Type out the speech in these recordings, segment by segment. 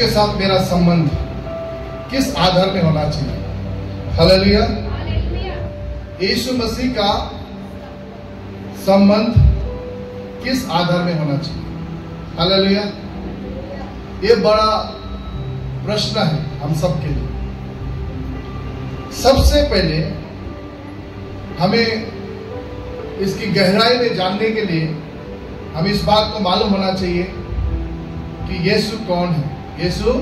के साथ मेरा संबंध किस आधार में होना चाहिए? हालेलुया। यीशु मसीह का संबंध किस आधार में होना चाहिए? हालेलुया। ये बड़ा प्रश्न है हम सबके लिए। सबसे पहले हमें इसकी गहराई में जानने के लिए हमें इस बात को मालूम होना चाहिए कि यीशु कौन है। यीशु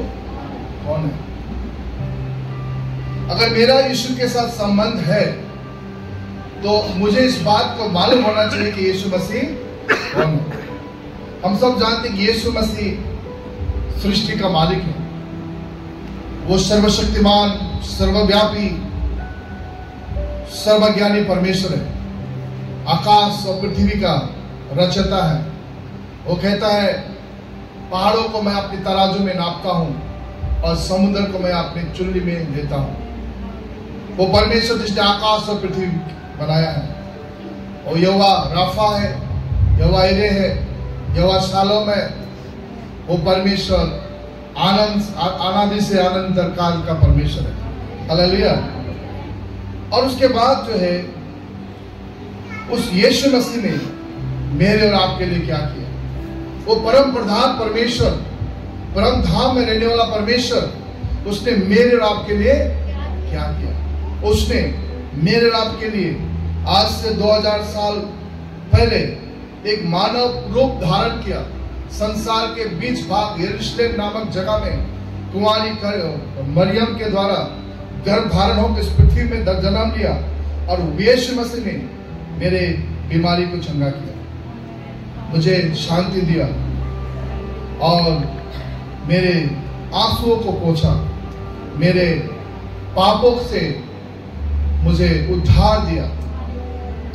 कौन है? अगर मेरा यीशु के साथ संबंध है तो मुझे इस बात को मालूम होना चाहिए कि यीशु मसीह कौन है। हम सब जानते हैं कि यीशु मसीह सृष्टि का मालिक है। वो सर्वशक्तिमान, सर्वव्यापी, सर्वज्ञानी परमेश्वर है। आकाश और पृथ्वी का रचयिता है। वो कहता है पहाड़ों को मैं अपनी तराजू में नापता हूं और समुद्र को मैं अपनी चुल्ली में लेता हूं। वो परमेश्वर जिसने आकाश और पृथ्वी बनाया है। और यहोवा राफा है, यहोवा इरे है, यहोवा शालोम है। वो परमेश्वर अनादि से अनंत काल का परमेश्वर है। हालेलुया। और उसके बाद जो है उस यीशु मसीह ने मेरे और आपके लिए क्या किया? वो परम प्रधान परमेश्वर, परम धाम में रहने वाला परमेश्वर, उसने मेरे और आपके लिए क्या किया? उसने मेरे और आपके लिए आज से 2000 साल पहले एक मानव रूप धारण किया। संसार के बीच भाग यरूशलेम नामक जगह में कुंवारी मरियम के द्वारा गर्भ धारण होकर इस पृथ्वी में जन्म लिया। और यीशु मसीह ने मेरे बीमारी को चंगा किया, मुझे शांति दिया और मेरे आंसुओं को पोंछा, मेरे पापों से मुझे उद्धार दिया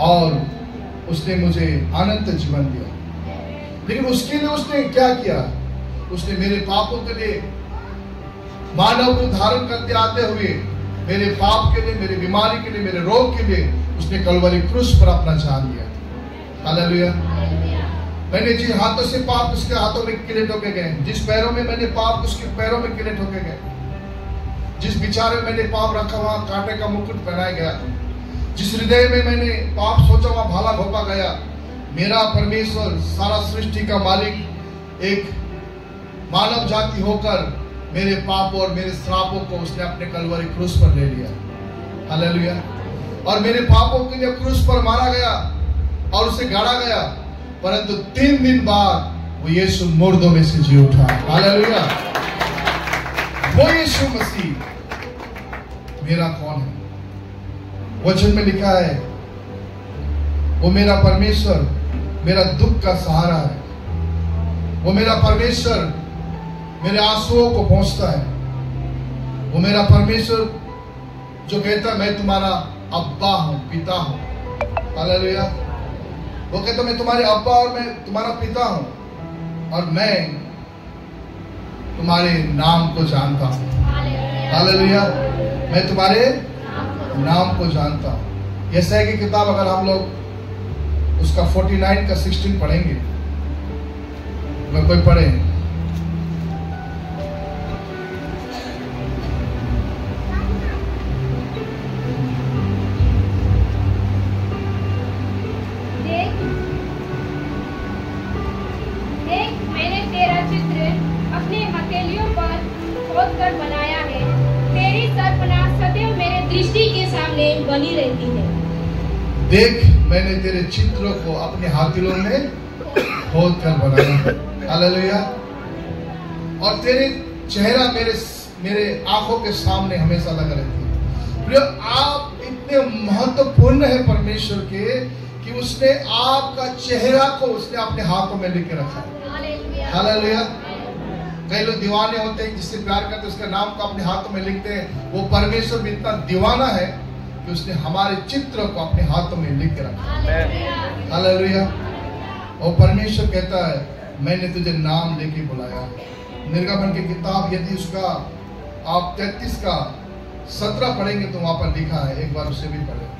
और उसने मुझे अनंत जीवन दिया। लेकिन उसके लिए उसने क्या किया? उसने मेरे पापों के लिए मानव रूप धारण करते आते हुए मेरे पाप के लिए, मेरी बीमारी के लिए, मेरे रोग के लिए उसने कलवरी क्रूस पर अपना जान दिया। हालेलुया। मैंने जिस हाथों से पाप उसके हाथों में किले ठोके गए, जिस पैरों में मैंने पाप उसके पैरों में किले ठोके गए, जिस विचार में मैंने पाप रखा वहां कांटे का मुकुट पहनाया गया, जिस हृदय में मैंने पाप सोचा वहां भाला घोंपा गया। मेरा परमेश्वर सारा सृष्टि का मालिक एक मानव जाति होकर मेरे पापों और मेरे श्रापों को उसने अपने कलवरी क्रूस पर ले लिया। हालेलुया। और मेरे पापों के लिए क्रूस पर मारा गया और उसे गाड़ा गया, परंतु 3 दिन बाद वो यीशु मुर्दों में से जी उठा। हालेलुया। वो यीशु मसीह मेरा कौन है? वचन में लिखा है वो मेरा परमेश्वर मेरा दुख का सहारा है। वो मेरा परमेश्वर मेरे आंसुओं को पहुंचता है। वो मेरा परमेश्वर जो कहता है मैं तुम्हारा अब्बा हूं, पिता हूं। हालेलुया। वो कहता मैं तुम्हारे अब्बा और मैं तुम्हारा पिता हूं और मैं तुम्हारे नाम को जानता हूं। हालेलुया। मैं तुम्हारे नाम को जानता हूं। यशायाह की किताब अगर हम लोग उसका 49 का 16 पढ़ेंगे, अगर कोई पढ़े, देख मैंने तेरे चित्रों को अपने हाथों में खोद कर बनाया। हालेलुया। और तेरे चेहरा मेरे आंखों के सामने हमेशा लगा रहती है। आप इतने महत्वपूर्ण है परमेश्वर के कि उसने आपका चेहरा को उसने अपने हाथों में लेके रखा है। हालेलुया। कई लोग दीवाने होते हैं, जिससे प्यार करते हैं उसका नाम को अपने हाथों में लिखते हैं। वो परमेश्वर भी इतना दीवाना है कि उसने हमारे चित्र को अपने हाथों में लिख के रखा। हालेलुया। और परमेश्वर कहता है मैंने तुझे नाम लेके बुलाया। निर्गमन की किताब यदि उसका आप 33 का 17 पढ़ेंगे तो वहां पर लिखा है, एक बार उसे भी पढ़े।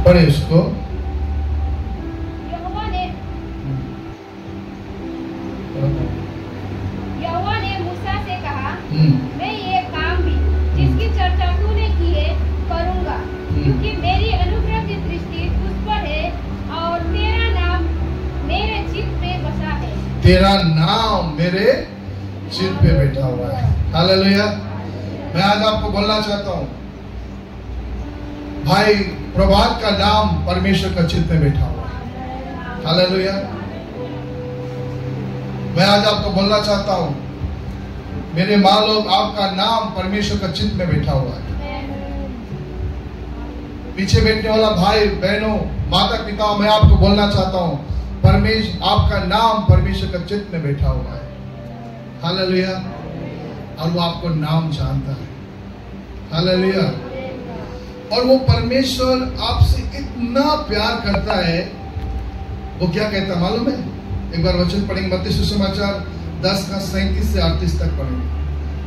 पढ़े उसको। यहोवा ने मूसा से कहा, मैं ये काम भी जिसकी चर्चा तूने की है करूंगा, क्योंकि मेरी अनुग्रह की दृष्टि उस पर है और तेरा नाम मेरे चित्त पे बसा है। तेरा नाम मेरे चित्त पे बैठा हुआ है। हालेलुया। मैं आज आपको बोलना चाहता हूँ भाई, प्रभात का नाम परमेश्वर का चित्त में बैठा हुआ है। हालेलुया। मैं आज आपको बोलना चाहता हूँ मेरे माँ लोग, आपका नाम परमेश्वर का चित्त में बैठा हुआ है। पीछे बैठने वाला भाई बहनों, माता पिता, मैं आपको बोलना चाहता हूँ परमेश्वर, आपका नाम परमेश्वर का चित्त में बैठा हुआ है। हालेलुया। और वो आपको नाम जानता है। हालेलुया। और वो परमेश्वर आपसे इतना प्यार करता है, वो क्या कहता है मालूम है? एक बार वचन पढ़ेंगे, मत्ती सुसमाचार 10 का 37 से 38 तक पढ़ेंगे।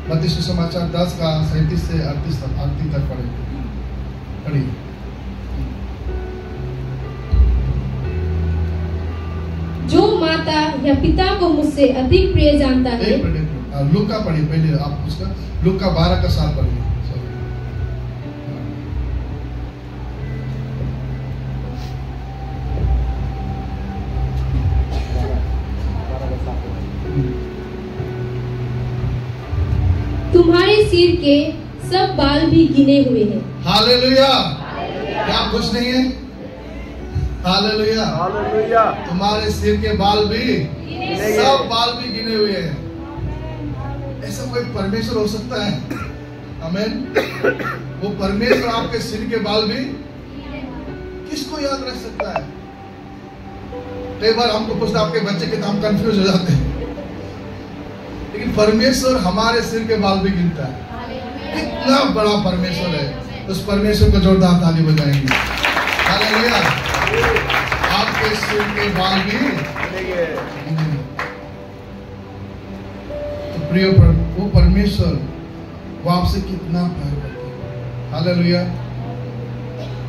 मत्ती सुसमाचार 10 का 37 से 38 तक पढ़ेंगे। पढ़िए। जो माता या पिता को मुझसे अधिक प्रिय जानता है। लूका पढ़िए पहले आप उसका, लूका 12 का 7 पढ़िए। तुम्हारे सिर के सब बाल भी गिने हुए हैं। हालेलुया। क्या खुश नहीं है? हालेलुया। हालेलुया। तुम्हारे सिर के बाल भी, सब बाल भी गिने हुए हैं। ऐसा कोई परमेश्वर हो सकता है? आमीन। वो परमेश्वर आपके सिर के बाल भी, किसको याद रख सकता है? कई बार हमको पूछते आपके बच्चे के, तो हम कंफ्यूज हो जाते हैं, लेकिन परमेश्वर हमारे सिर के बाल भी गिनता है। कितना बड़ा परमेश्वर है। उस परमेश्वर को जोरदार ताली बजाएंगे। हालेलुया। आपके सिर के बाल भी। तो प्रिय, वो परमेश्वर वो आपसे कितना प्यार करता है। हालेलुया।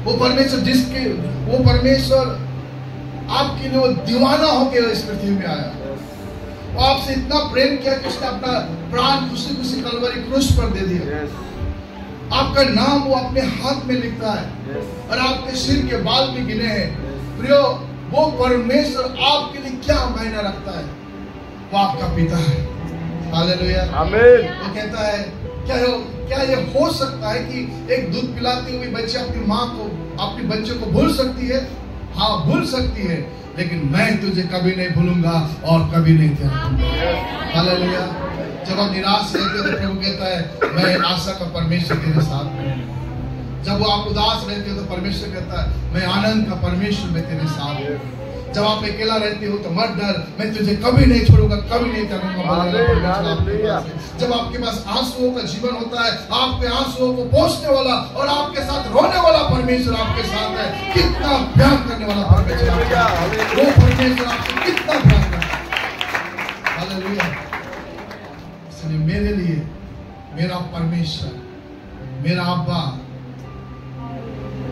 वो परमेश्वर वो परमेश्वर आपके लिए वो दीवाना होकर इस पृथ्वी में आया। वो आपसे इतना प्रेम किया कि उसने अपना प्राण खुशी खुशी कलवरी क्रूस पर दे दिया। आपका नाम वो अपने हाथ में लिखता है और आपके सिर के बाल भी गिने हैं। प्रियो, वो परमेश्वर आपके लिए क्या मायने रखता है? वो आपका पिता है। हालेलुया। आमीन। वो कहता है, क्या ये हो सकता है कि एक दूध पिलाती हुई बच्ची अपनी माँ को, अपने बच्चे को भूल सकती है? हाँ, भूल सकती है, लेकिन मैं तुझे कभी नहीं भूलूंगा और कभी नहीं त्यागूंगा। हालेलुया। जब आप निराश रहते हो तो प्रभु कहता है, मैं आशा का परमेश्वर तेरे साथ हूं। जब वो आप उदास रहते हो तो परमेश्वर कहता है, मैं आनंद का परमेश्वर में तेरे साथ हूं। जब आप अकेला रहते हो तो मत डर, मैं तुझे कभी नहीं छोड़ूंगा, कभी नहीं त्यागूंगा। जब आपके पास आंसुओं का जीवन होता है, आपके आंसुओं को पोंछने वाला और आपके साथ रोने वाला परमेश्वर आपके साथ है। कितना प्यार करने वाला परमेश्वर, वो परमेश्वर आपसे कितना प्यार करता है। हालेलुया। इसलिए मेरे लिए मेरा परमेश्वर, मेरा अब्बा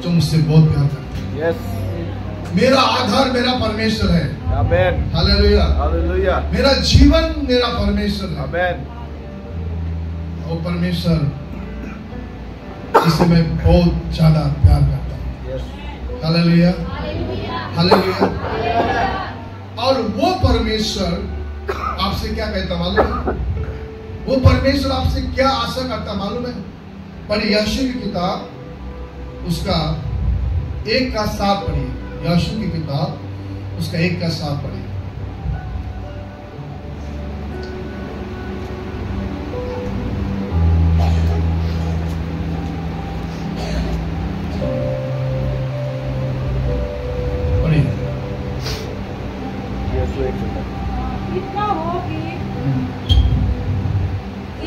जो मुझसे बहुत प्यार करता है। मेरा आधार मेरा परमेश्वर है। आमीन। हालेलुया। हालेलुया। मेरा जीवन मेरा परमेश्वर है। आमीन। वो परमेश्वर जिसे मैं बहुत ज्यादा प्यार करता हूँ। हालेलुया। हालेलुया। और वो परमेश्वर आपसे क्या कहता मालूम है? वो परमेश्वर आपसे क्या आशा करता मालूम है? पढ़िए यहोशू की किताब, उसका 1 का 7 पढ़िए। यहोशू की किताब, उसका 1 का 7 पढ़िए।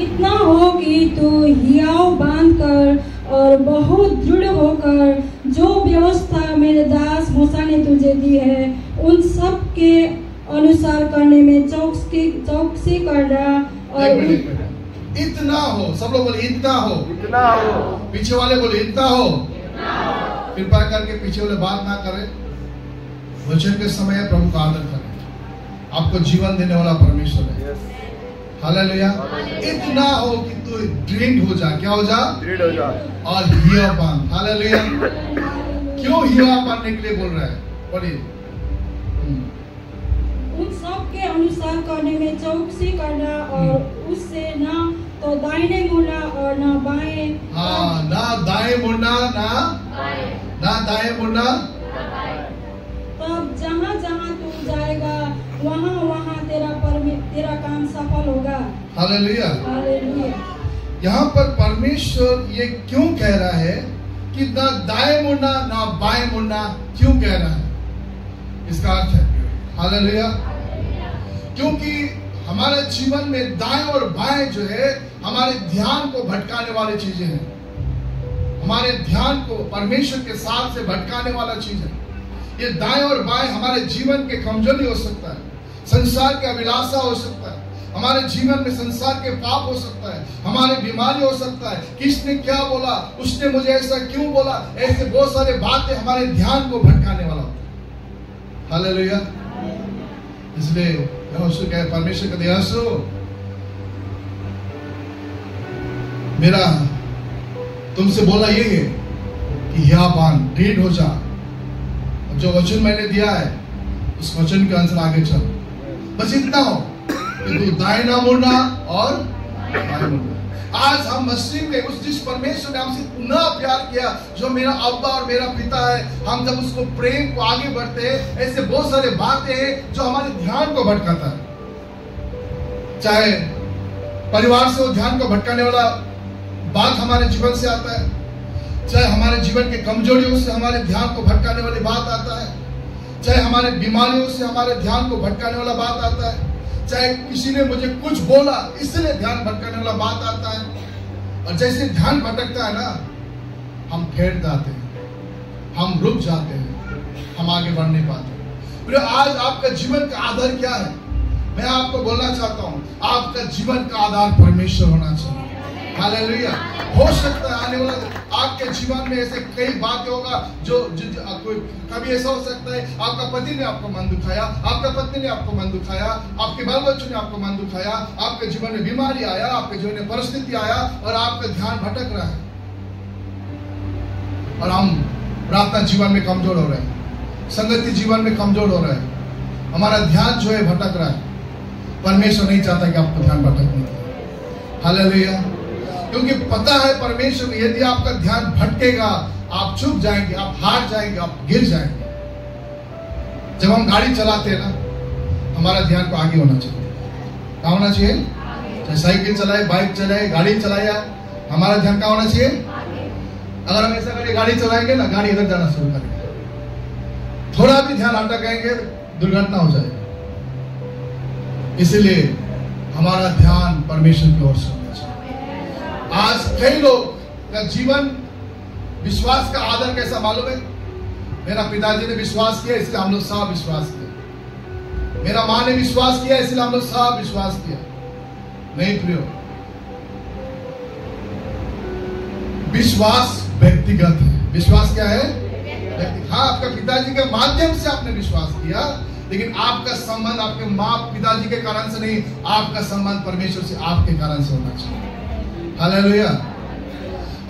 इतना हो कि तू हियाव बांधकर और बहुत दृढ़ होकर जो व्यवस्था मेरे दास मूसा ने तुझे दी है उन सब के अनुसार करने में चौकसी करना। और इतना हो, सब लोग बोले इतना हो। इतना हो। पीछे वाले बोले इतना हो। कृपया करके पीछे वाले बात ना करें। वचन के समय प्रभु का आदर करें। आपको जीवन देने वाला परमेश्वर है। हालेलुया। इतना हो कि तू दृढ़ हो जा। क्या हो जा? दृढ़ हो जा। और हिया बांध। हालेलुया। क्यों हिया बांधने के लिए बोल रहा है? पढ़िए। उन सब के अनुसार करने में चौकसी करना और उससे ना तो दाहिने मुड़ना और ना बाएं। हाँ, ना दाएं मुड़ना ना दाएं मुड़ना। तब जहाँ जहाँ तू जाएगा वहाँ वहाँ तेरा काम सफल होगा। हालेलुया। हालेलुया। यहाँ पर परमेश्वर ये क्यों कह रहा है कि ना दाएं मुड़ना ना बाएं मुड़ना? क्यों कह रहा है? इसका अर्थ है हालेलुया, क्योंकि हमारे जीवन में दाएं और बाएं जो है हमारे ध्यान को भटकाने वाली चीजें हैं। हमारे ध्यान को परमेश्वर के साथ से भटकाने वाला चीज है। ये दाएं और बाएं हमारे जीवन के कमजोरी हो सकता है, संसार के अभिलाषा हो सकता है, हमारे जीवन में संसार के पाप हो सकता है, हमारी बीमारी हो सकता है। किसने क्या बोला, उसने मुझे ऐसा क्यों बोला, ऐसे बहुत सारे बातें हमारे ध्यान को भटकाने वाला होता है। हालेलुया। इसलिए यहोशू कहे, परमेश्वर कहते यहोशू मेरा तुमसे बोला ये है कि या बांध, दृढ़ हो जा। जो वचन मैंने दिया है उस वचन के अनुसार आगे चल। बस इतना हो कि तू दाएं ना मुड़ना और बाएं मुड़ना। आज हम मसीह में उस जिस परमेश्वर ने हमसे पुनः प्यार किया, जो मेरा अब्बा और मेरा पिता है, हम जब उसको प्रेम को आगे बढ़ते हैं, ऐसे बहुत सारे बातें हैं जो हमारे ध्यान को भटकाता है। चाहे परिवार से वो ध्यान को भटकाने वाला बात हमारे जीवन से आता है, चाहे हमारे जीवन के कमजोरियों से हमारे ध्यान को भटकाने वाली बात आता है, चाहे हमारे बीमारियों से हमारे ध्यान को भटकाने वाला बात आता है, चाहे किसी ने मुझे कुछ बोला इसलिए ध्यान भटकाने वाला बात आता है। और जैसे ध्यान भटकता है ना, हम फेर जाते हैं, हम रुक जाते हैं, हम आगे बढ़ नहीं पाते। फिर आज आपका जीवन का आधार क्या है? मैं आपको बोलना चाहता हूं, आपका जीवन का आधार परमेश्वर होना चाहिए। हालेलुया। हो सकता है आने वाला आपके जीवन में ऐसे कई बातें होगा जो कभी ऐसा हो सकता है आपका पति ने आपको मन दुखाया, आपका पत्नी ने आपको मन दुखाया, आपके बाल बच्चों ने आपको मन दुखाया, आपके जीवन में बीमारी आया, आपके जीवन में परिस्थिति आया और आपका ध्यान भटक रहा है और हम प्रार्थना जीवन में कमजोर हो रहे हैं, संगति जीवन में कमजोर हो रहे हैं, हमारा ध्यान जो है भटक रहा है। परमेश्वर नहीं चाहता कि आपको ध्यान भटकने दे। हालेलुया। क्योंकि पता है परमेश्वर, यदि आपका ध्यान भटकेगा आप चुप जाएंगे, आप हार जाएंगे, आप गिर जाएंगे। जब हम गाड़ी चलाते हैं ना, हमारा ध्यान को आगे होना चाहिए। क्या होना चाहिए? चाहे साइकिल चलाए, बाइक चलाए, गाड़ी चलाए, हमारा ध्यान क्या होना चाहिए? अगर हम ऐसा करें गाड़ी चलाएंगे ना, गाड़ी इधर जाना शुरू करेंगे, थोड़ा भी ध्यान हटाएंगे दुर्घटना हो जाएगी। इसलिए हमारा ध्यान परमेश्वर की ओर से होना चाहिए। आज कई लोग का जीवन विश्वास का आधार कैसा मालूम है? मेरा पिताजी ने विश्वास किया इसलिए हम लोग सब विश्वास किया, मेरा माँ ने विश्वास किया इसलिए हम लोग सब विश्वास किया। नहीं प्रियो, विश्वास व्यक्तिगत है। विश्वास क्या है? हाँ, आपका पिताजी के माध्यम से आपने विश्वास किया, लेकिन आपका संबंध आपके माँ पिताजी के कारण से नहीं, आपका संबंध परमेश्वर से आपके कारण से होना चाहिए। हालेलुया।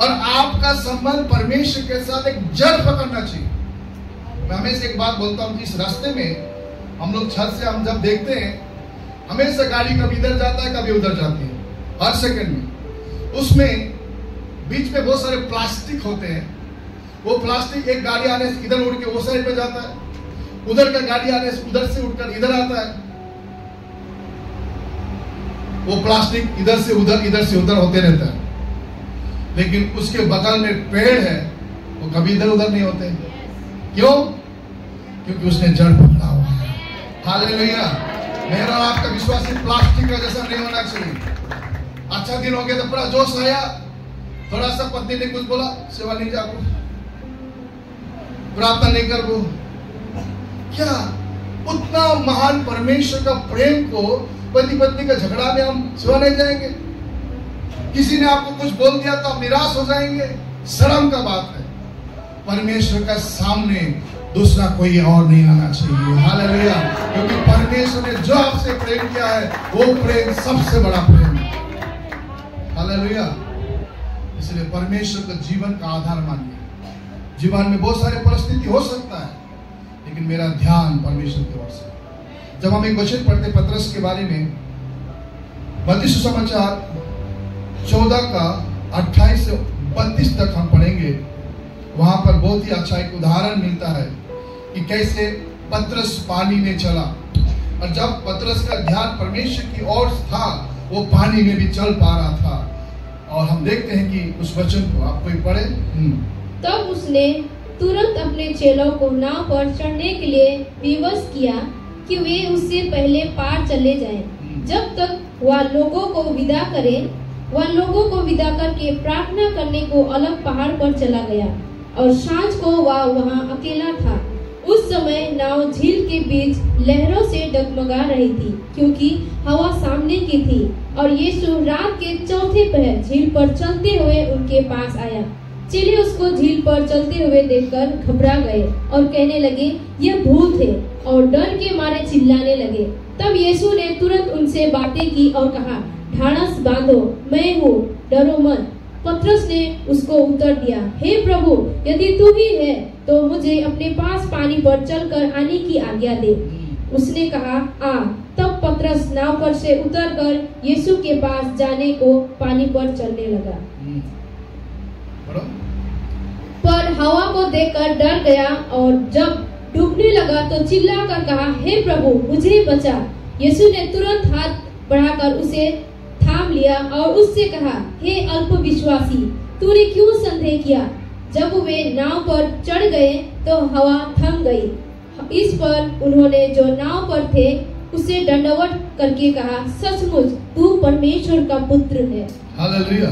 और आपका संबंध परमेश्वर के साथ एक जड़ पकड़ना चाहिए। मैं हमेशा एक बात बोलता हूँ कि इस रास्ते में हम लोग छत से हम जब देखते हैं, हमेशा गाड़ी कभी इधर जाता है कभी उधर जाती है, हर सेकंड में। उसमें बीच में बहुत सारे प्लास्टिक होते हैं। वो प्लास्टिक एक गाड़ी आने से इधर उड़ के वो साइड पे जाता है, उधर का गाड़ी आने से उधर से उड़कर इधर आता है। वो प्लास्टिक इधर से उधर होते रहता है, लेकिन उसके बगल में पेड़ है, वो कभी इधर उधर नहीं होते। क्यों? क्योंकि उसने जड़ पकड़ा हुआ है। हालेलुया। मेरा आपका विश्वास प्लास्टिक का जैसा नहीं होना चाहिए। अच्छा दिन हो गया तो पूरा जोश आया, थोड़ा सा पत्नी ने कुछ बोला, सेवा नहीं जागो, प्रार्थना नहीं कर वो, क्या उतना महान परमेश्वर का प्रेम को पति पत्नी का झगड़ा में हम सेवा नहीं जाएंगे? किसी ने आपको कुछ बोल दिया तो आप निराश हो जाएंगे? शर्म का बात है। परमेश्वर का सामने दूसरा कोई और नहीं आना चाहिए। हालेलुया। क्योंकि परमेश्वर ने जो आपसे प्रेम किया है वो प्रेम सबसे बड़ा प्रेम है। हालेलुया। इसलिए परमेश्वर को जीवन का आधार मानिए। जीवन में बहुत सारे परिस्थिति हो सकता है, लेकिन मेरा ध्यान परमेश्वर की ओर से। जब हम एक वचन पढ़ते पतरस के बारे में, मत्ती सुसमाचार 14 का 28 से 32 तक हम पढ़ेंगे। वहां पर बहुत ही अच्छा एक उदाहरण मिलता है कि कैसे पतरस पानी में चला, और जब पतरस का ध्यान परमेश्वर की ओर था वो पानी में भी चल पा रहा था। और हम देखते हैं कि उस वचन को आप कोई पढ़े। तब उसने तुरंत अपने चेलों को नाव पर चढ़ने के लिए विवश किया कि वे उससे पहले पार चले जाएं, जब तक वह लोगों को विदा करे। वह लोगों को विदा करके प्रार्थना करने को अलग पहाड़ पर चला गया, और सांझ को वह वहां अकेला था। उस समय नाव झील के बीच लहरों से डगमगा रही थी, क्योंकि हवा सामने की थी। और यीशु रात के चौथे पहर झील पर चलते हुए उनके पास आया। चेले उसको झील पर चलते हुए देखकर घबरा गए और कहने लगे, यह भूत है, और डर के मारे चिल्लाने लगे। तब यीशु ने तुरंत उनसे बातें की और कहा, ढाढ़स बांधो, मैं हूँ, डरो मत। पतरस ने उसको उत्तर दिया, हे प्रभु, यदि तू ही है तो मुझे अपने पास पानी पर चलकर आने की आज्ञा दे। उसने कहा, आ। तब पतरस नाव पर से उतरकर यीशु के पास जाने को पानी पर चलने लगा। पर हवा को देखकर डर गया, और जब डूबने लगा तो चिल्लाकर कहा, हे प्रभु, मुझे बचा। यीशु ने तुरंत हाथ बढ़ाकर उसे थाम लिया और उससे कहा, हे अल्पविश्वासी, तूने क्यों संदेह किया? जब वे नाव पर चढ़ गए तो हवा थम गई। इस पर उन्होंने जो नाव पर थे उसे दंडवत करके कहा, सचमुच तू परमेश्वर का पुत्र है। हालेलुया।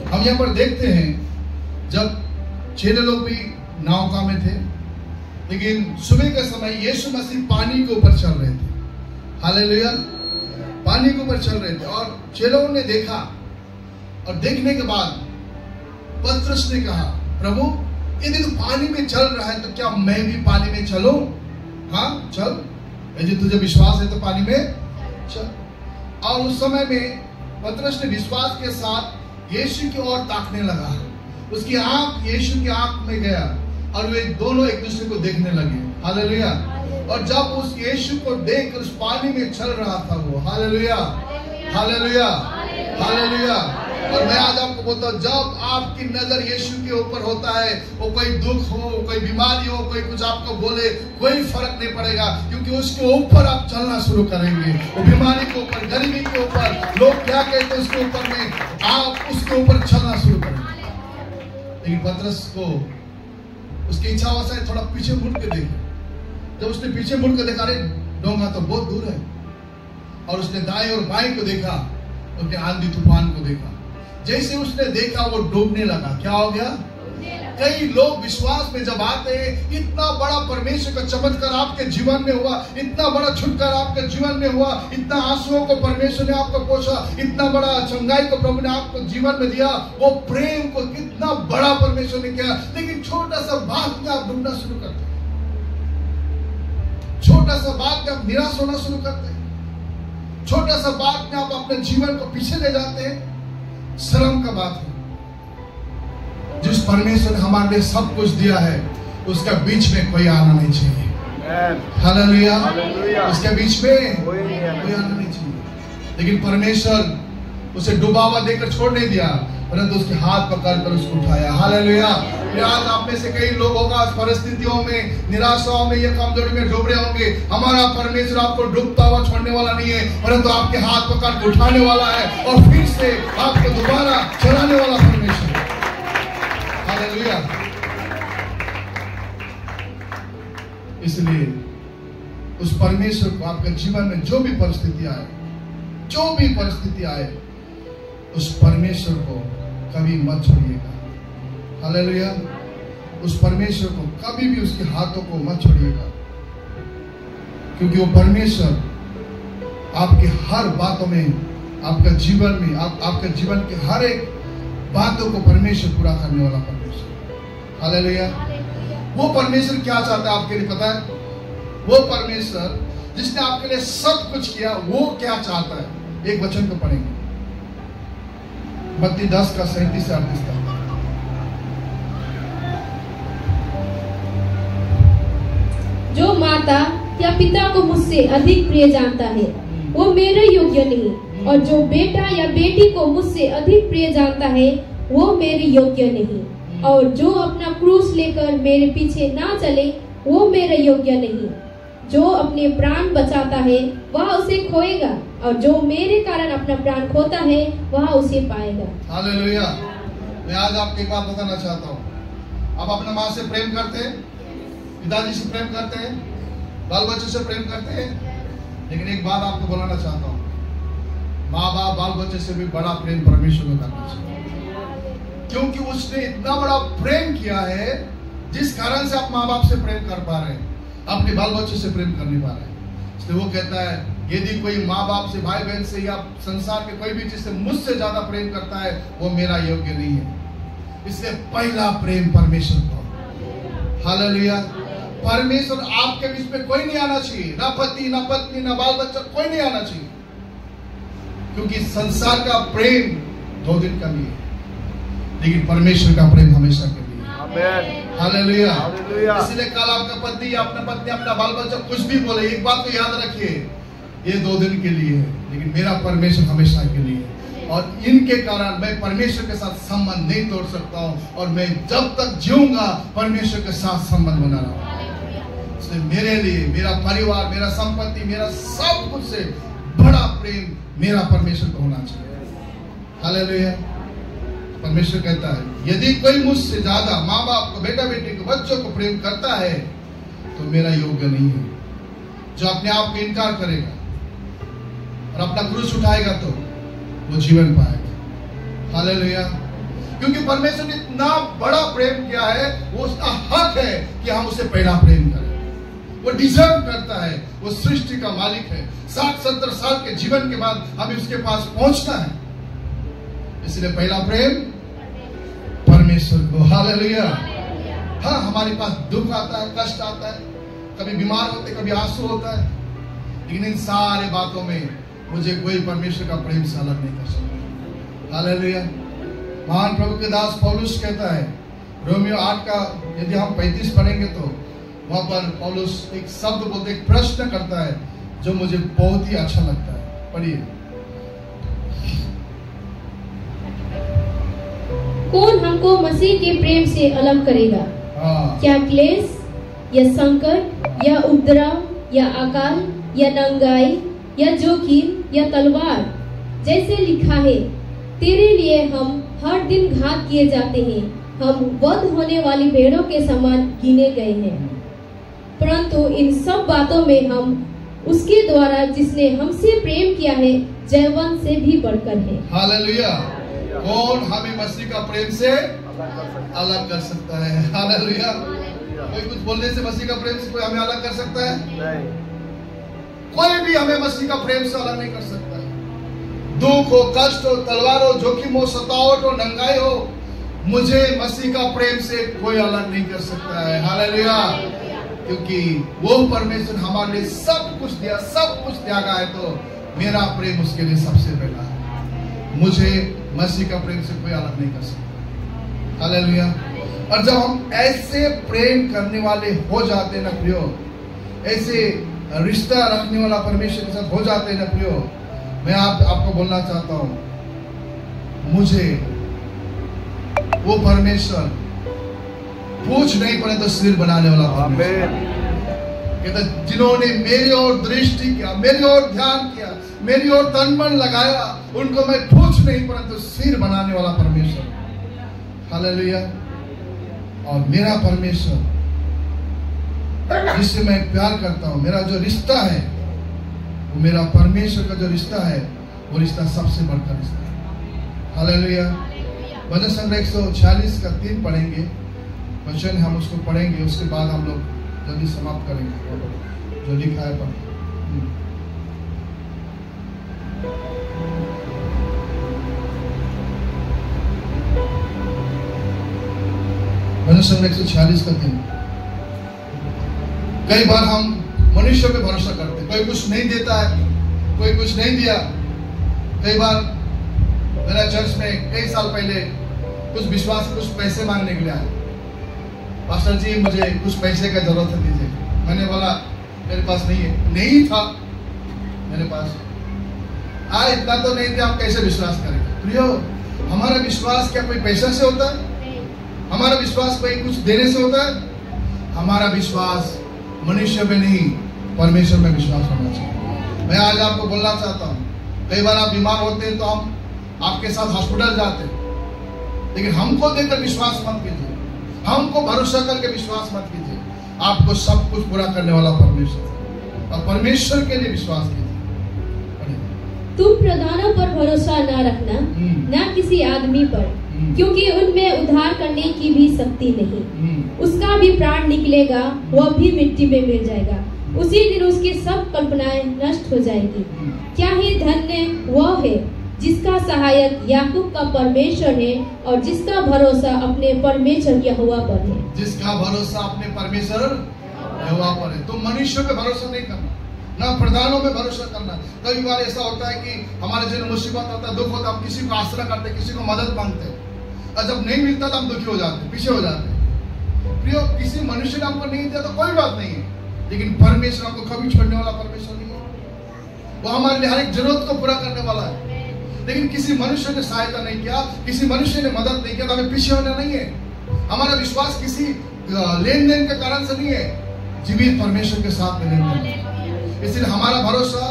हम यहाँ पर देखते हैं जब 6 लोग भी नौका में थे, लेकिन सुबह के समय यीशु मसीह पानी के ऊपर चल रहे थे। हालेलुया। पानी के ऊपर चल रहे थे और चेलों ने देखा, और देखने के बाद पतरस ने कहा, प्रभु, यदि तू पानी में चल रहा है तो क्या मैं भी पानी में चलूं? हाँ, चल, यदि तुझे विश्वास है तो पानी में चल। और उस समय में पतरस ने विश्वास के साथ यीशु की ओर ताकने लगा। उसकी आंख यीशु की आंख में गया और वे दोनों एक दूसरे को देखने लगे। हालेलुया। और जब उस यीशु को देख उस पानी में चल रहा था वो, हालेलुया, हालेलुया, हालेलुया। और मैं आज आपको बोलता हूँ, जब आपकी नजर यीशु के ऊपर होता है, वो कोई दुख हो, कोई बीमारी हो, कोई कुछ आपको बोले, कोई फर्क नहीं पड़ेगा, क्योंकि उसके ऊपर आप चलना शुरू करेंगे। वो बीमारी के ऊपर, गरीबी के ऊपर, लोग क्या कहते हैं उसके ऊपर में, आप उसके ऊपर चलना शुरू करेंगे। लेकिन पतरस को उसकी इच्छा होता है थोड़ा पीछे मुड़ के देखे। जब उसने पीछे मुड़ के देखा, अरे डोंगा तो बहुत दूर है, और उसने दाएं और बाएं को देखा, उसने आंधी तूफान को देखा। जैसे उसने देखा वो डूबने लगा। क्या हो गया? कई लोग विश्वास में जब आते हैं, इतना बड़ा परमेश्वर का चमत्कार आपके जीवन में हुआ, इतना बड़ा छुटकारा आपके जीवन में हुआ, इतना आंसुओं को परमेश्वर ने आपको पोषा, इतना बड़ा चंगाई को प्रभु ने आपको जीवन में दिया, वो प्रेम को कितना बड़ा परमेश्वर ने किया, लेकिन छोटा सा बात में आप डूबना शुरू करते हैं, छोटा सा बात में आप निराश होना शुरू करते हैं, छोटा सा बात में आप अपने जीवन को पीछे ले जाते हैं। शर्म का बात है, जिस परमेश्वर ने हमारे लिए सब कुछ दिया है उसका बीच में कोई आना नहीं चाहिए। हालेलुया। उसके बीच में कोई आना नहीं चाहिए। लेकिन परमेश्वर उसे डूबा हुआ देकर छोड़ नहीं दिया, परंतु उसके हाथ पकड़कर उसको उठाया। हालेलुया। आज आप में से कई लोग होगा परिस्थितियों में, निराशाओं में, या कमजोरी में डूब रहे होंगे। हमारा परमेश्वर आपको डूबता हुआ छोड़ने वाला नहीं है, परंतु आपके हाथ पकड़ के उठाने वाला है और फिर से आपको दोबारा चलाने वाला परमेश्वर। हालेलुया। इसलिए उस परमेश्वर को आपके जीवन में जो भी परिस्थिति आए, जो भी परिस्थिति आए, उस परमेश्वर को कभी मत छोड़िएगा। हालेलुया। उस परमेश्वर को कभी भी उसके हाथों को मत छोड़िएगा, क्योंकि वो परमेश्वर आपके हर बातों में, आपका जीवन में, आपके जीवन के हर एक बातों को परमेश्वर पूरा करने वाला परमेश्वर। हालेलुया। वो परमेश्वर क्या चाहता है आपके लिए पता है? वो परमेश्वर जिसने आपके लिए सब कुछ किया, वो क्या चाहता है? एक वचन को पढ़ेंगे, मत्ती 10 का 37 से 38 तक। जो माता या पिता को मुझसे अधिक प्रिय जानता है वो मेरे योग्य नहीं, और जो बेटा या बेटी को मुझसे अधिक प्रिय जानता है वो मेरे योग्य नहीं, और जो अपना क्रूस लेकर मेरे पीछे ना चले वो मेरे योग्य नहीं। जो अपने प्राण बचाता है वह उसे खोएगा, और जो मेरे कारण अपना प्राण खोता है वह उसे पाएगा। हालेलुया। मैं आज आपको एक बात बताना चाहता हूँ। आप अपने माँ से प्रेम करते हैं, पिताजी से प्रेम करते हैं, बाल बच्चों से प्रेम करते हैं, लेकिन एक बात आपको बोलाना चाहता हूँ, माँ बाप बाल बच्चे से भी बड़ा प्रेम परमेश्वर को करना चाहिए, क्योंकि उसने इतना बड़ा प्रेम किया है जिस कारण से आप माँ बाप से प्रेम कर पा रहे हैं, अपने बाल बच्चों से प्रेम कर नहीं पा रहे हैं। इसलिए वो कहता है यदि कोई माँ बाप से, भाई बहन से, या संसार के कोई भी चीज से मुझसे ज्यादा प्रेम करता है वो मेरा योग्य नहीं है। इसलिए पहला प्रेम परमेश्वर को। हालेलुया। परमेश्वर आपके बीच में कोई नहीं आना चाहिए, ना पति, ना पत्नी, ना बाल बच्चा, कोई नहीं आना चाहिए, क्योंकि संसार का प्रेम 2 दिन का भी है, लेकिन परमेश्वर का प्रेम हमेशा के लिए। हालेलुया। इसलिए कल आपका पति या अपना पत्नी, अपना बाल बच्चा कुछ भी बोले, एक बात को याद रखिए, ये 2 दिन के लिए है, लेकिन मेरा परमेश्वर हमेशा के लिए है, और इनके कारण मैं परमेश्वर के साथ संबंध नहीं तोड़ सकता हूँ, और मैं जब तक जीऊंगा परमेश्वर के साथ संबंध बना रहा हूँ। इसलिए मेरे लिए मेरा परिवार, मेरा संपत्ति, मेरा सब कुछ से बड़ा प्रेम मेरा परमेश्वर को होना चाहिए। हालेलुया। परमेश्वर कहता है यदि कोई मुझसे ज्यादा माँ बाप को, बेटा बेटी को, बच्चों को प्रेम करता है तो मेरा योग्य नहीं है। जो अपने आप को इनकार करेगा और अपना क्रूस उठाएगा तो वो जीवन पाएगा। हालेलुया। क्योंकि परमेश्वर ने इतना बड़ा प्रेम किया है, वो उसका हक है कि हम उसे पहला प्रेम करें। वो डिजर्व करता है, वो सृष्टि का मालिक है। 60-70 साल के जीवन के बाद हमें उसके पास पहुंचना है, इसलिए पहला प्रेम परमेश्वर को। हालेलुया। हाँ, हमारे पास दुख आता है, कष्ट आता है, कभी बीमार होते, कभी आंसू होता है, लेकिन इन सारे बातों में मुझे कोई परमेश्वर का प्रेम से अलग नहीं कर सकता। हालेलुया। महान प्रभु के दास पौलुस कहता है, रोमियो 8 का यदि हम 35 पढ़ेंगे तो वहां पर पौलुस एक शब्द बोलते, एक प्रश्न करता है जो मुझे बहुत ही अच्छा लगता है। पढ़िए। कौन हमको मसीह के प्रेम से अलग करेगा? क्या क्लेश या संकट या उपद्रव या अकाल या नंगाई या जोखिम या तलवार? जैसे लिखा है, तेरे लिए हम हर दिन घात किए जाते हैं, हम वध होने वाली भेड़ों के समान गिने गए हैं। परंतु इन सब बातों में हम उसके द्वारा जिसने हमसे प्रेम किया है जयवंत से भी बढ़कर है। हालेलुया। कौन हमें मसीह का प्रेम से अलग कर सकता है? हालेलुया। कोई कुछ बोलने से मसीह का प्रेम से कोई हमें अलग कर सकता है? नहीं। कोई भी हमें मसीह का प्रेम से अलग नहीं कर सकता है। दुख हो, कष्ट हो, तलवार हो, जोखिम हो, सतावट हो, नंगाई हो, मुझे मसीह का प्रेम से कोई अलग नहीं कर सकता है। हालेलुया। क्योंकि वो परमेश्वर हमारे लिए सब कुछ दिया, सब कुछ त्यागा है, तो मेरा प्रेम उसके लिए सबसे पहला है। मुझे मसीह का प्रेम से कोई अलग नहीं कर सकता। हालेलुया। और जब हम ऐसे प्रेम करने वाले हो जाते हैं ना प्रियो, ऐसे रिश्ता रखने वाला परमेश्वर के साथ हो जाते हैं ना प्रियो, मैं आपको बोलना चाहता हूं, मुझे वो परमेश्वर पूछ नहीं पड़े तो सिर बनाने वाला परमेश्वर, कहता जिन्होंने मेरी ओर दृष्टि किया, मेरी ओर ध्यान किया, मेरी ओर तन मन लगाया, उनको मैं पूछ नहीं पड़ा तो सिर बनाने वाला परमेश्वर। हालेलुया। और मेरा परमेश्वर जिससे मैं प्यार करता हूं, मेरा जो रिश्ता है, वो मेरा परमेश्वर का जो रिश्ता है, वो रिश्ता सबसे बढ़कर रिश्ता है। हालेलुया। भजन संग्रह 146 का 3 पढ़ेंगे, वचन हम उसको पढ़ेंगे, उसके बाद हम लोग जल्दी समाप्त करेंगे जो लिखा है। पर भजन संग्रह 146 का 3। कई बार हम मनुष्य पे भरोसा करते, कोई कुछ नहीं देता है, कोई कुछ नहीं दिया। कई बार मेरा चर्च में कई साल पहले कुछ विश्वास, कुछ पैसे मांगने के लिए आए, पास्टर जी मुझे कुछ पैसे का जरूरत है, दीजिए। मैंने बोला मेरे पास नहीं है, नहीं था मेरे पास। इतना तो नहीं थे, आप कैसे विश्वास करेंगे? प्रियो, हमारा विश्वास क्या कोई पैसा से होता है? हमारा विश्वास कोई कुछ देने से होता है? हमारा विश्वास मनुष्य में नहीं, परमेश्वर में विश्वास होना चाहिए। मैं आज आपको बोलना चाहता हूँ, कई बार आप बीमार होते हैं तो हम आपके साथ हॉस्पिटल जाते हैं, लेकिन हमको देकर विश्वास मत कीजिए, हमको भरोसा करके विश्वास मत कीजिए। आपको सब कुछ पूरा करने वाला परमेश्वर, और परमेश्वर के लिए विश्वास कीजिए। तुम प्रधानों पर भरोसा न रखना, न किसी आदमी पर, क्योंकि उनमें उद्धार करने की भी शक्ति नहीं। उसका भी प्राण निकलेगा, वह भी मिट्टी में मिल जाएगा, उसी दिन उसकी सब कल्पनाएं नष्ट हो जाएगी। क्या ही धन्य वह है जिसका सहायक याकूब का परमेश्वर है और जिसका भरोसा अपने परमेश्वर यहोवा पर है। जिसका भरोसा अपने परमेश्वर यहोवा पर है। तुम मनुष्य पे भरोसा नहीं करना, ना प्रधानों में भरोसा करना। कई बार ऐसा होता है कि हमारे जीवन में मुसीबत होता है, दुख होता है, हम किसी को आश्रय करते हैं, किसी को मदद मांगते हैं, और जब नहीं मिलता तो हम दुखी हो जाते हैं, पीछे हो जाते हैं। प्रियो, किसी मनुष्य ने हमको नहीं दिया तो कोई बात नहीं है, लेकिन परमेश्वर हमको कभी छोड़ने वाला परमेश्वर नहीं है। वो हमारे लिए हर एक जरूरत को पूरा करने वाला है। लेकिन किसी मनुष्य ने सहायता नहीं किया, किसी मनुष्य ने मदद नहीं किया तो हमें पीछे होना नहीं है। हमारा विश्वास किसी लेन देन के कारण से नहीं है, जीवित परमेश्वर के साथ में लेन देन। इसलिए हमारा भरोसा,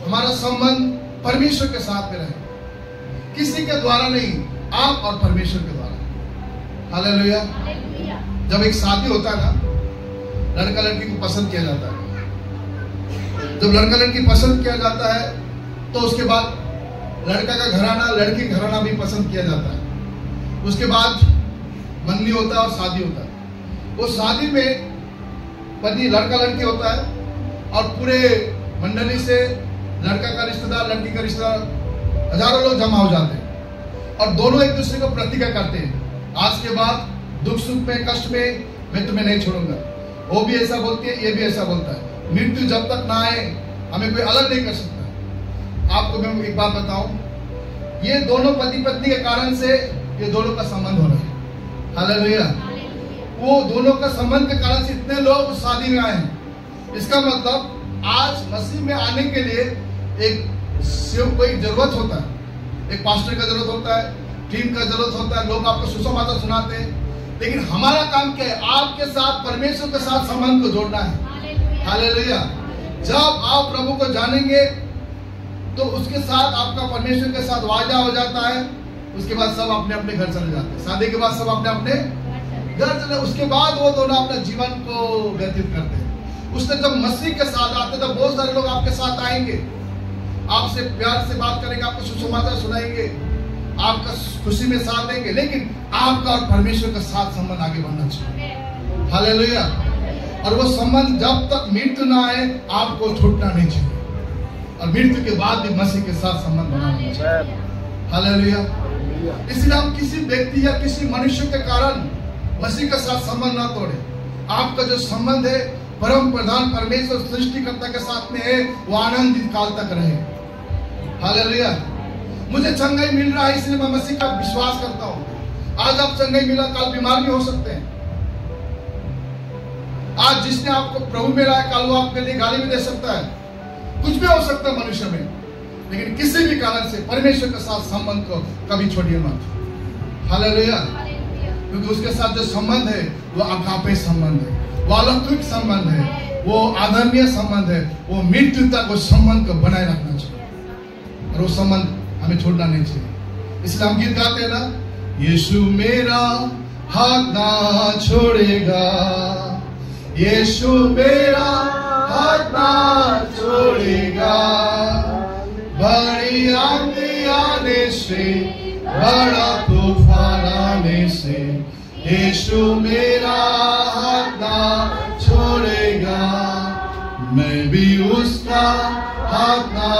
हमारा संबंध परमेश्वर के साथ में रहे, किसी के द्वारा नहीं, आप और परमेश्वर के द्वारा। हालेलुया। जब एक शादी होता है ना, लड़का लड़की को पसंद किया जाता है। जब लड़का लड़की पसंद किया जाता है तो उसके बाद लड़का का घराना, लड़की का घराना भी पसंद किया जाता है। उसके बाद मंगनी होता है और शादी होता है। वो शादी में पति लड़का लड़की होता है और पूरे मंडली से लड़का का रिश्तेदार, लड़की का रिश्तेदार, हजारों लोग जमा हो जाते हैं और दोनों एक दूसरे को प्रतिज्ञा करते हैं, आज के बाद दुख सुख में, कष्ट में मैं तुम्हें नहीं छोड़ूंगा। वो भी ऐसा बोलती है, ये भी ऐसा बोलता है। मृत्यु जब तक ना आए हमें कोई अलग नहीं कर सकता। आपको मैं एक बात बताऊं, ये दोनों पति पत्नी के कारण से ये दोनों का संबंध हो रहा है। हालेलुया। वो दोनों का संबंध के कारण से इतने लोग शादी में आए हैं। इसका मतलब आज मसीह में आने के लिए एक कोई जरूरत होता है, एक पास्टर का जरूरत होता है, टीम का जरूरत होता है, लोग आपको सुसमाचार सुनाते हैं, लेकिन हमारा काम क्या है? आपके साथ, परमेश्वर के साथ संबंध को जोड़ना है। हालेलुया। जब आप प्रभु को जानेंगे तो उसके साथ आपका परमेश्वर के साथ वादा हो जाता है। उसके बाद सब अपने अपने घर चले जाते हैं। शादी के बाद सब अपने अपने घर चले, उसके बाद वो दोनों अपने जीवन को व्यतीत करते हैं। उसने जब मसीह के साथ आते तब बहुत सारे लोग आपके साथ आएंगे, आपसे प्यार से बात करेंगे, आपको सुसमाचार सुनाएंगे, आपका खुशी में साथ देंगे, लेकिन आपका और परमेश्वर का साथ संबंध आगे बढ़ना चाहिए। हालेलुया। और वो संबंध जब तक मृत्यु ना आए आपको छूटना नहीं चाहिए, और मृत्यु के बाद भी मसीह के साथ संबंध बनाना चाहिए। हालेलुया। इसलिए हम किसी व्यक्ति या किसी मनुष्य के कारण मसीह के साथ संबंध ना तोड़े। आपका जो संबंध है परम प्रधान परमेश्वर सृष्टिकर्ता के साथ में है, वो आनंदित काल तक रहे। हालेलुया। मुझे चंगाई मिल रहा है इसलिए मैं मसीह का विश्वास करता हूँ। आज आप चंगाई मिला, कल बीमार भी हो सकते हैं। आज जिसने आपको प्रभु में लाया, कल वो आपके लिए गाली भी दे सकता है, कुछ भी हो सकता है मनुष्य में, लेकिन किसी भी कारण से परमेश्वर के साथ संबंध को कभी छोड़िए मत। हालेलुया। क्योंकि उसके साथ जो संबंध है वो अगापे संबंध है, वो अलौकिक संबंध है, वो आदरणीय संबंध है, वो मृत्यु तक उस संबंध को बनाए रखना चाहिए और वो संबंध हमें छोड़ना नहीं चाहिए। इसलिए हम गीत गाते हैं ना, यीशु मेरा हाथ ना छोड़ेगा, यीशु मेरा हाथ ना छोड़ेगा, बड़ी आंधी आने से, बड़ा तूफान आने से, यीशु मेरा हाथ ना छोड़ेगा, मैं भी उसका हाथ ना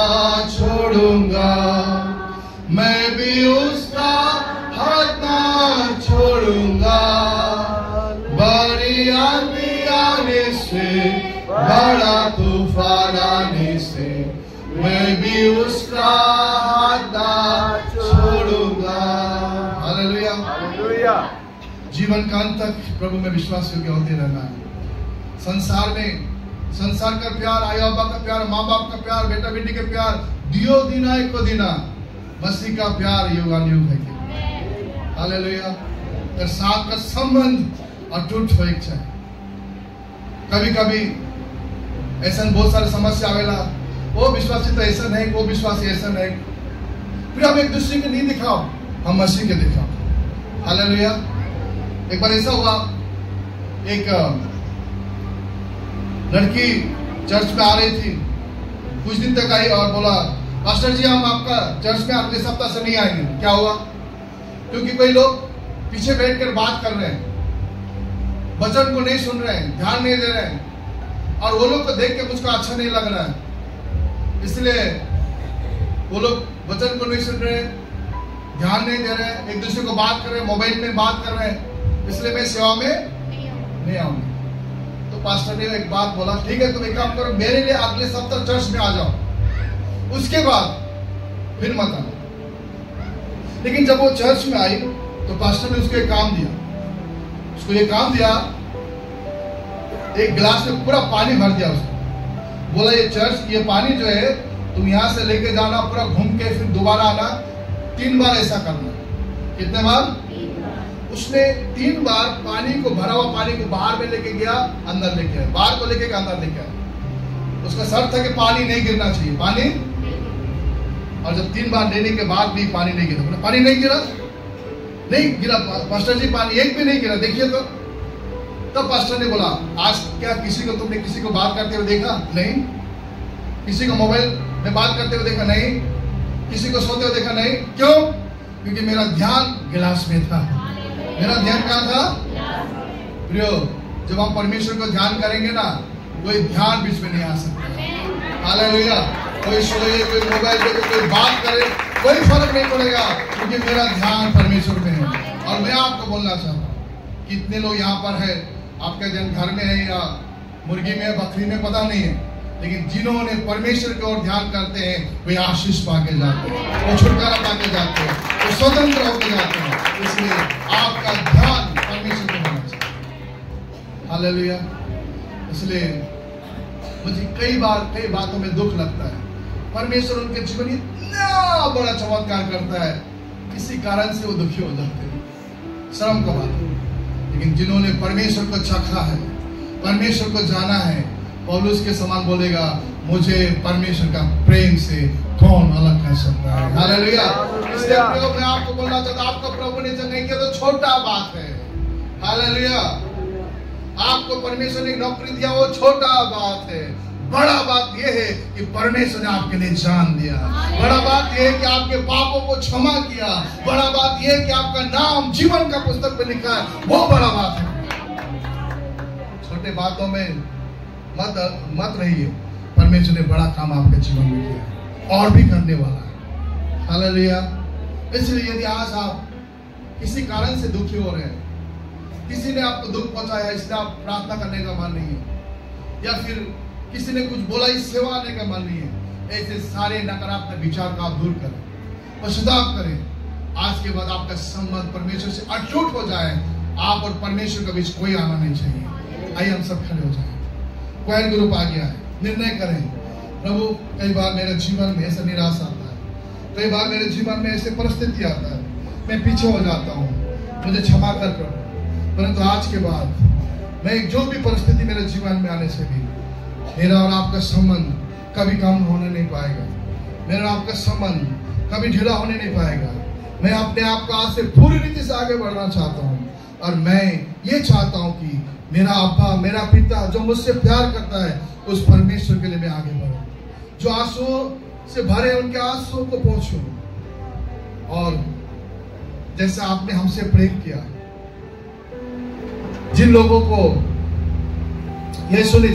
छोड़ूंगा, मैं भी उसका हाथ ना छोड़ूंगा, बड़ी आंधी आने से, बड़ा तूफान आने से मैं भी उसका हाथ ना छोड़ूंगा। Hallelujah, hallelujah. जीवन का अंत तक प्रभु में विश्वास योग्य होते रहना है। संसार में संसार का प्यार, आई बाबा का प्यार, माँ बाप का प्यार, बेटा बेटी के प्यार, दियो दीना एको दीना, मसीह का प्यार युगानुयुग है। हालेलुया। तो साथ का संबंध अटूट हो एक चाहिए। कभी कभी ऐसा बहुत सारे समस्या आवेला, वो विश्वासी तो ऐसा नहीं, वो विश्वासी ऐसा नहीं, फिर हम एक दूसरे के नहीं दिखाओ, हम मसीह के दिखाओ। हालेलुया। एक बार ऐसा हुआ, एक लड़की चर्च में आ रही थी, कुछ दिन तक आई और बोला, पास्टर जी हम आपका चर्च में अगले सप्ताह से नहीं आएंगे। क्या हुआ? क्योंकि कोई लोग पीछे बैठकर बात कर रहे हैं, वचन को नहीं सुन रहे हैं, ध्यान नहीं दे रहे हैं, और वो लोग को देख के मुझको अच्छा नहीं लग रहा है, इसलिए वो लोग वचन को नहीं सुन रहे, ध्यान नहीं दे रहे, एक दूसरे को बात कर रहे, मोबाइल में बात कर रहे हैं, इसलिए मैं सेवा में नहीं आऊंगी। तो पास्टर ने एक बात बोला, ठीक है तुम एक काम करो, मेरे लिए अगले सप्ताह चर्च में आ जाओ, उसके बाद फिर मत आना। लेकिन जब वो चर्च में आई तो पास्टर ने उसको एक काम दिया, उसको ये काम दिया, एक गिलास में पूरा पानी भर दिया उसको, बोला ये चर्च, ये पानी जो है तुम यहां से लेके जाना, पूरा घूम के फिर दोबारा आना, 3 बार ऐसा करना। कितने बार? उसने 3 बार पानी को, भरा हुआ पानी को बाहर में लेके गया, अंदर लेके आया, बाहर को लेके अंदर लेके आया। उसका शर्त था कि पानी नहीं गिरना चाहिए, पानी, और जब 3 बार लेने के बाद भी पानी नहीं गिरा, पानी नहीं गिरा, नहीं गिरा पास्टर जी, पानी एक भी नहीं गिरा, देखिए तो। तब पास्टर ने बोला, आज क्या किसी को तुमने किसी को बात करते हुए देखा? नहीं। किसी को मोबाइल में बात करते हुए देखा? नहीं। किसी को सोते हुए देखा? नहीं। क्यों? क्योंकि मेरा ध्यान गिलास में था। मेरा ध्यान कहाँ था? प्रियो, जब हम परमेश्वर को ध्यान करेंगे ना, कोई ध्यान बीच में नहीं आ सकता। हालेलुया। कोई सोए, कोई मोबाइल पे, कोई बात करे, कोई फर्क नहीं पड़ेगा, क्योंकि मेरा ध्यान परमेश्वर में है। और मैं आपको बोलना चाहता हूँ, कितने लोग यहाँ पर है, आपका जन घर में है या मुर्गी में, बकरी में, पता नहीं है, लेकिन जिन्होंने परमेश्वर की ओर ध्यान करते हैं, वे आशीष पाके जाते हैं, वो छुटकारा पाके जाते हैं, वो स्वतंत्र होके जाते हैं। इसलिए आपका ध्यान परमेश्वर पे होना चाहिए। हालेलुया। इसलिए मुझे कई बातों में दुख लगता है, परमेश्वर उनके जीवन में इतना बड़ा चमत्कार करता है, किसी कारण से वो दुखी हो जाते हैं, शर्म का बात है। लेकिन जिन्होंने परमेश्वर को चखा है, परमेश्वर को जाना है, पौलुस के समान बोलेगा, मुझे परमेश्वर का प्रेम से कौन अलग कर सकता है। हालेलुया। इसलिए मैं आपको बोलना चाहता हूं, आपको प्रभु ने जब नहीं किया तो छोटा बात है। हालेलुया। आपको परमेश्वर ने नौकरी दिया, वो छोटा बात है। बड़ा बात यह है कि परमेश्वर ने आपके लिए जान दिया। बड़ा बात यह है कि आपके पापों को क्षमा किया। बड़ा बात यह है कि आपका नाम जीवन का पुस्तक में लिखा है, वो बड़ा बात है। छोटे बातों में मत रहिए, परमेश्वर ने बड़ा काम आपके जीवन में किया और भी करने वाला है। हालेलुया। इसलिए यदि आज आप किसी कारण से दुखी हो रहे हैं, किसी ने आपको दुख पहुंचाया, इसलिए आप प्रार्थना करने का मन नहीं है, या फिर किसी ने कुछ बोला, इस सेवा आने का मन नहीं है, ऐसे सारे नकारात्मक विचार का आप दूर करें, पश्चाताप करें। आज के बाद आपका संबंध परमेश्वर से अटूट हो जाए। आप और परमेश्वर के बीच कोई आना नहीं चाहिए। आइए हम सब खड़े हो जाए। क्वायर ग्रुप आ गया है, निर्णय करें, प्रभु कई बार मेरे जीवन में ऐसा निराशा आता है, कई बार मेरे जीवन में ऐसे परिस्थिति आता है, मैं पीछे हो जाता हूँ, मुझे क्षमा कर प्रभु। परंतु आज के बाद मैं जो भी परिस्थिति मेरे जीवन में आने से भी मेरा और आपका संबंध कभी कम होने नहीं पाएगा, मेरा आपका संबंध कभी ढीला होने नहीं पाएगा। मैं अपने आप को आज से पूरी रीति से आगे बढ़ना चाहता हूँ, और मैं ये चाहता हूँ कि मेरा अब्बा, मेरा पिता जो मुझसे प्यार करता है, उस परमेश्वर के लिए मैं आगे बढ़ूं, जो आंसुओं से भरे उनके आंसुओं को पहुंचूं, और जैसे आपने हमसे प्रेम किया, जिन लोगों को यीशु ने